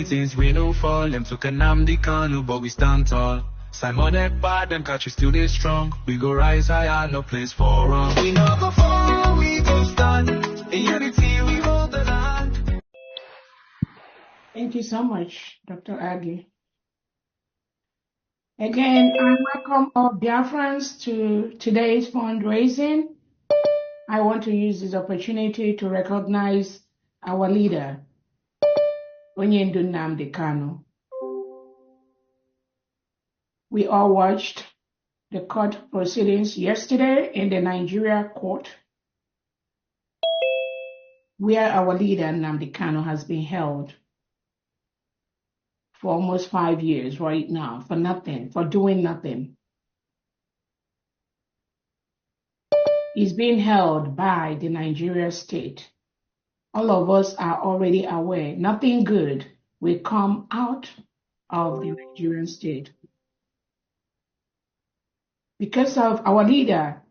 things we no fall. Them took a Nnamdi Kanu, but we stand tall. Simon Ekpa, them catch we still they strong. We go rise higher, no place for wrong. We no go fall, we go stand. In unity we hold the land. Thank you so much, Dr. Aggie. Again, I welcome all Biafrans to today's fundraising. I want to use this opportunity to recognize our leader, Onyendu Nnamdi Kanu. We all watched the court proceedings yesterday in the Nigeria court, where our leader Nnamdi Kanu has been held for almost 5 years right now for nothing, for doing nothing. He's being held by the Nigeria state. All of us are already aware nothing good will come out of the Nigerian state. Because of our leader,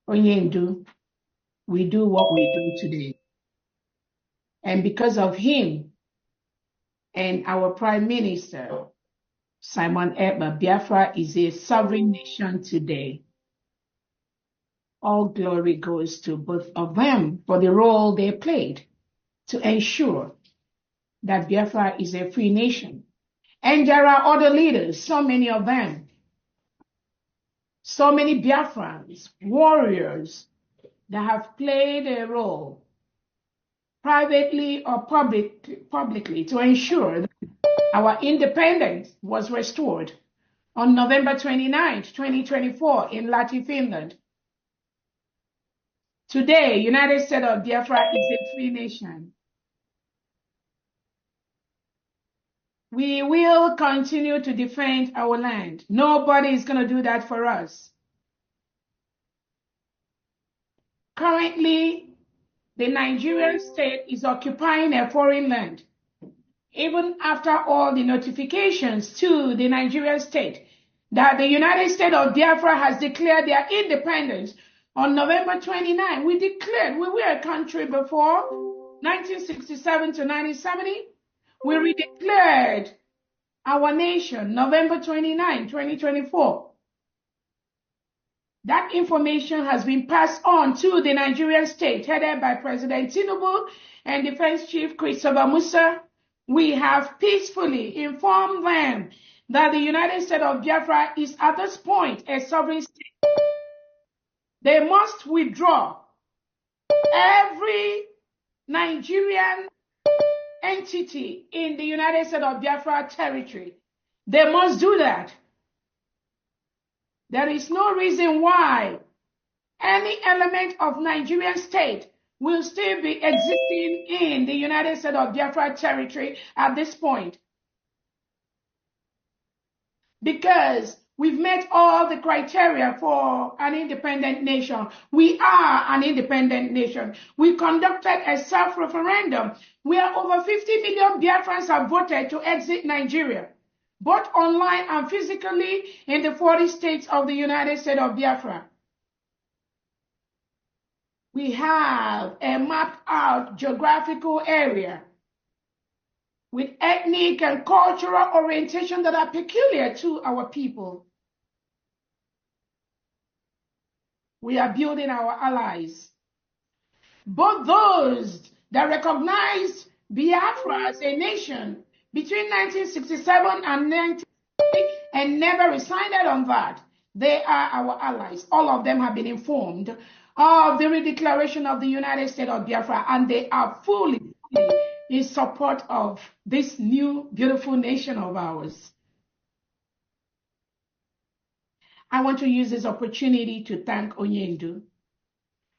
Onyendu, we do what we do today. And because of him and our Prime Minister, Simon Ekpa, Biafra is a sovereign nation today. All glory goes to both of them for the role they played to ensure that Biafra is a free nation. And there are other leaders, so many of them, so many Biafrans, warriors that have played a role privately or publicly to ensure that our independence was restored on November 29, 2024 in Lahti, Finland. Today, United States of Biafra is a free nation. We will continue to defend our land. Nobody is going to do that for us. Currently, the Nigerian state is occupying a foreign land. Even after all the notifications to the Nigerian state that the United States of Biafra has declared their independence on November 29, we declared we were a country before 1967 to 1970. We redeclared our nation November 29, 2024. That information has been passed on to the Nigerian state, headed by President Tinubu and Defense Chief Christopher Musa. We have peacefully informed them that the United States of Biafra is at this point a sovereign state. They must withdraw every Nigerian entity in the United States of Biafra territory. They must do that. There is no reason why any element of Nigerian state will still be existing in the United States of Biafra territory at this point. Because we've met all the criteria for an independent nation. We are an independent nation. We conducted a self-referendum where over 50 million Biafrans have voted to exit Nigeria, both online and physically in the 40 states of the United States of Biafra. We have a mapped out geographical area with ethnic and cultural orientation that are peculiar to our people. We are building our allies, both those that recognized Biafra as a nation between 1967 and 1960 and never resigned on that. They are our allies. All of them have been informed of the redeclaration of the United States of Biafra, and they are fully in support of this new beautiful nation of ours. I want to use this opportunity to thank Onyendu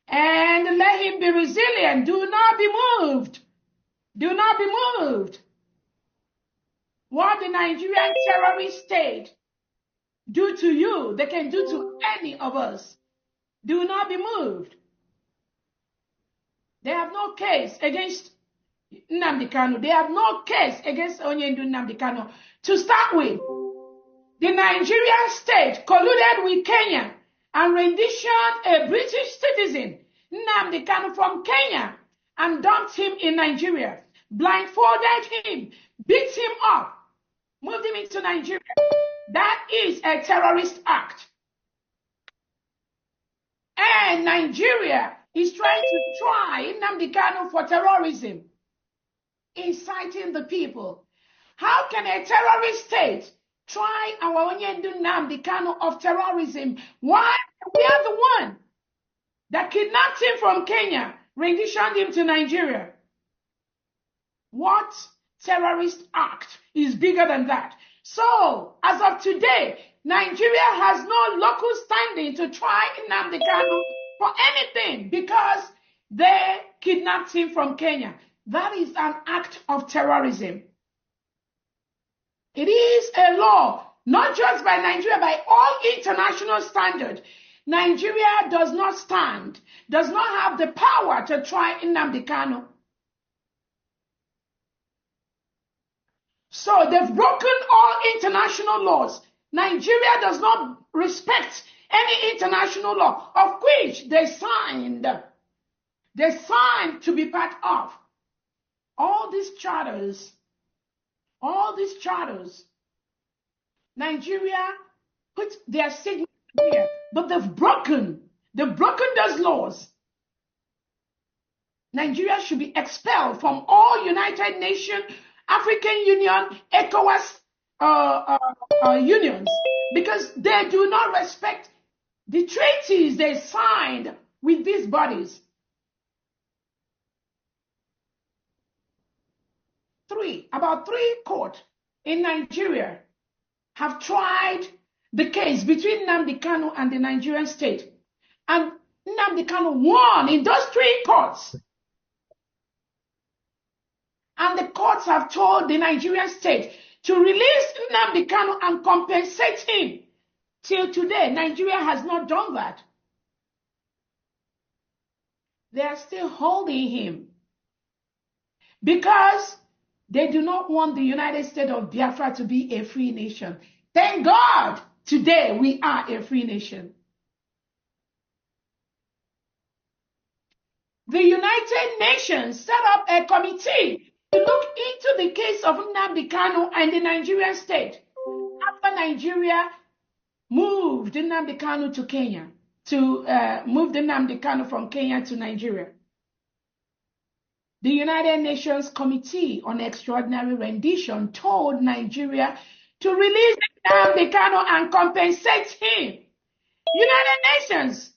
and let him be resilient. Do not be moved. Do not be moved. What the Nigerian terrorist state do to you, they can do to any of us. Do not be moved. They have no case against Nnamdi Kanu. They have no case against Onyendu Nnamdi Kanu. To start with, the Nigerian state colluded with Kenya and renditioned a British citizen, Nnamdi Kanu, from Kenya and dumped him in Nigeria. blindfolded him, beat him up, moved him into Nigeria. That is a terrorist act. And Nigeria is trying to try Nnamdi Kanu for terrorism, inciting the people. How can a terrorist state try our Onyendu Nnamdi Kanu of terrorism? Why? We are the one that kidnapped him from Kenya, renditioned him to Nigeria. What terrorist act is bigger than that? So, as of today, Nigeria has no local standing to try Nnamdi Kanu for anything because they kidnapped him from Kenya. That is an act of terrorism. It is a law, not just by Nigeria, by all international standards. Nigeria does not stand, does not have the power to try Nnamdi Kanu. So they've broken all international laws. Nigeria does not respect any international law of which they signed. They signed to be part of. All these charters, Nigeria put their signature here, but they've broken those laws. Nigeria should be expelled from all United Nations, African Union, ECOWAS unions, because they do not respect the treaties they signed with these bodies. About three courts in Nigeria have tried the case between Nnamdi Kanu and the Nigerian state. And Nnamdi Kanu won in those three courts. And the courts have told the Nigerian state to release Nnamdi Kanu and compensate him. Till today, Nigeria has not done that. They are still holding him because they do not want the United States of Biafra to be a free nation. Thank God, today we are a free nation. The United Nations set up a committee to look into the case of Nnamdi Kanu and the Nigerian state after Nigeria moved Nnamdi Kanu to Kenya, moved Nnamdi Kanu from Kenya to Nigeria. The United Nations Committee on Extraordinary Rendition told Nigeria to release Nnamdi Kanu and compensate him. United Nations,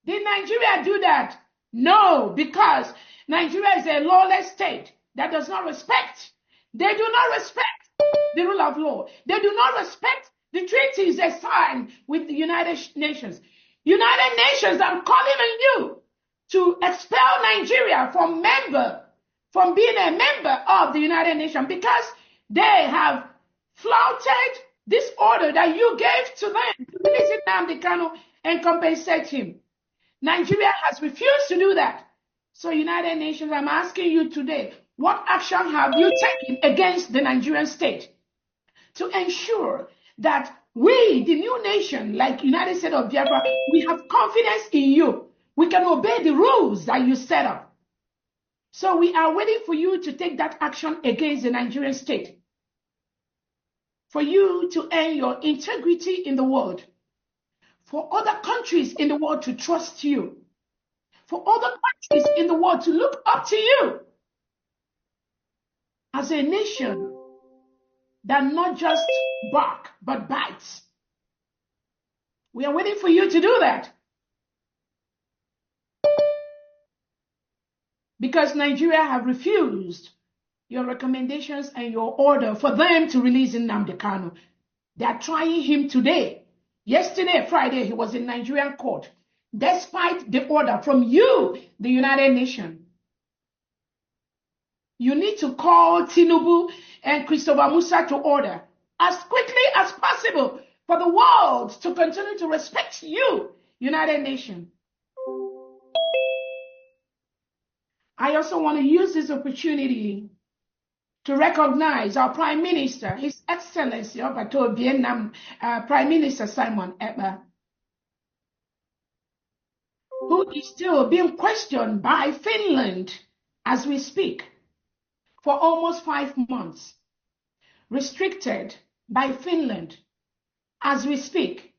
did Nigeria do that? No, because Nigeria is a lawless state that does not respect. They do not respect the rule of law. They do not respect the treaties they signed with the United Nations. United Nations, I'm calling on you to expel Nigeria from being a member of the United Nations because they have flouted this order that you gave to them to release Nnamdi Kanu and compensate him. Nigeria has refused to do that. So United Nations, I'm asking you today, what action have you taken against the Nigerian state to ensure that we, the new nation, like United States of Biafra, we have confidence in you. We can obey the rules that you set up. So we are waiting for you to take that action against the Nigerian state. For you to earn your integrity in the world. For other countries in the world to trust you. For other countries in the world to look up to you. As a nation that not just bark, but bites. We are waiting for you to do that. Because Nigeria have refused your recommendations and your order for them to release Nnamdi Kanu. They are trying him today. Yesterday, Friday, he was in Nigerian court. Despite the order from you, the United Nations. You need to call Tinubu and Christopher Musa to order as quickly as possible for the world to continue to respect you, United Nations. I also want to use this opportunity to recognize our Prime Minister, His Excellency of Vietnam, Prime Minister Simon Ekpa, who is still being questioned by Finland as we speak. for almost 5 months, restricted by Finland as we speak,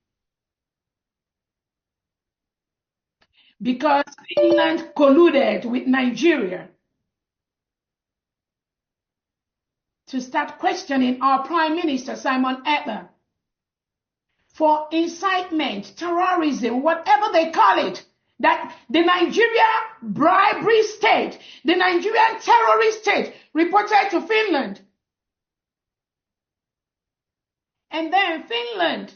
because Finland colluded with Nigeria to start questioning our Prime Minister, Simon Ekpa, for incitement, terrorism, whatever they call it, that the Nigeria bribery state, the Nigerian terrorist state, reported to Finland. And then Finland,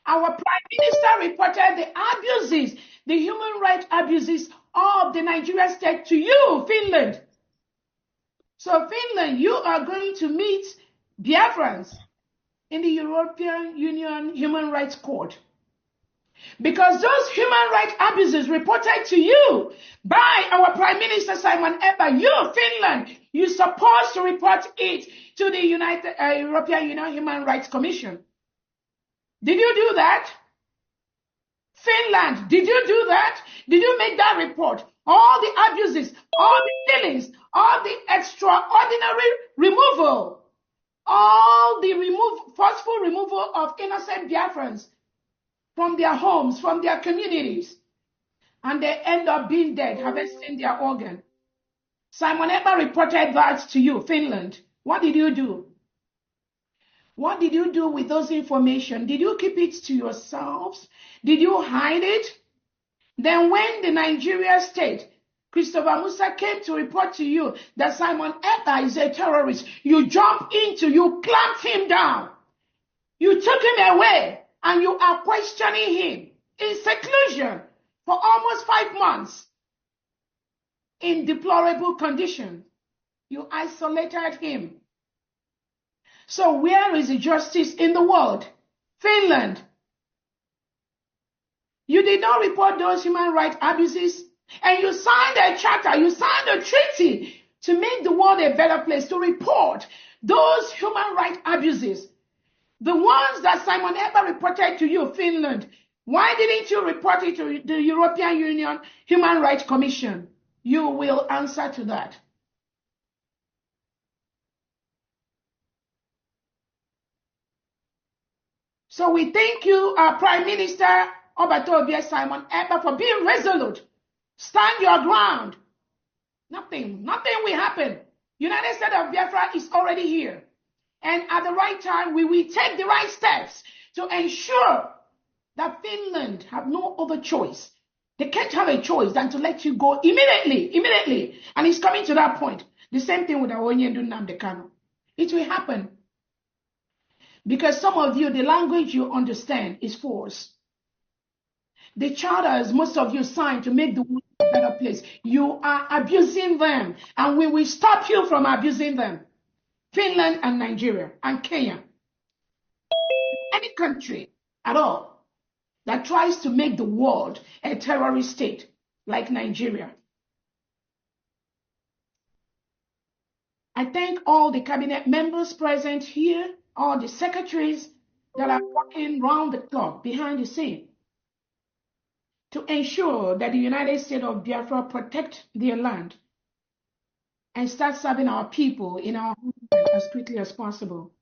our Prime Minister reported the abuses, the human rights abuses of the Nigerian state to you, Finland. So Finland, you are going to meet Biafrans in the European Union Human Rights Court. Because those human rights abuses reported to you by our Prime Minister Simon Ekpa, you, Finland, you're supposed to report it to the European Union Human Rights Commission. Did you do that? Finland, did you do that? Did you make that report? All the abuses, all the killings, all the extraordinary removal, all the forceful removal of innocent Biafrans from their homes, from their communities, and they end up being dead, harvesting their organ. Simon Ekpa reported that to you, Finland. What did you do? What did you do with those information? Did you keep it to yourselves? Did you hide it? Then when the Nigeria state, Christopher Musa, came to report to you that Simon Ekpa is a terrorist, you jumped you clamped him down. You took him away and you are questioning him in seclusion for almost 5 months in deplorable condition. You isolated him. So where is the justice in the world? Finland. You did not report those human rights abuses, and you signed a charter, you signed a treaty to make the world a better place, to report those human rights abuses. The ones that Simon Ekpa reported to you, Finland. Why didn't you report it to the European Union Human Rights Commission? You will answer to that. So we thank you, our Prime Minister Obatobia Simon Ekpa, for being resolute. Stand your ground. Nothing will happen. United States of Biafra is already here. And at the right time, we will take the right steps to ensure that Finland have no other choice. They can't have a choice than to let you go immediately. And it's coming to that point. The same thing with Awonyedu Nnamdi Kanu. It will happen. Because some of you, the language you understand is force. The charters most of you signed to make the world a better place. You are abusing them, and we will stop you from abusing them. Finland and Nigeria and Kenya. Any country at all that tries to make the world a terrorist state like Nigeria. I thank all the cabinet members present here, all the secretaries that are working round the clock behind the scene to ensure that the United States of Biafra protect their land and start serving our people in our homeland as quickly as possible.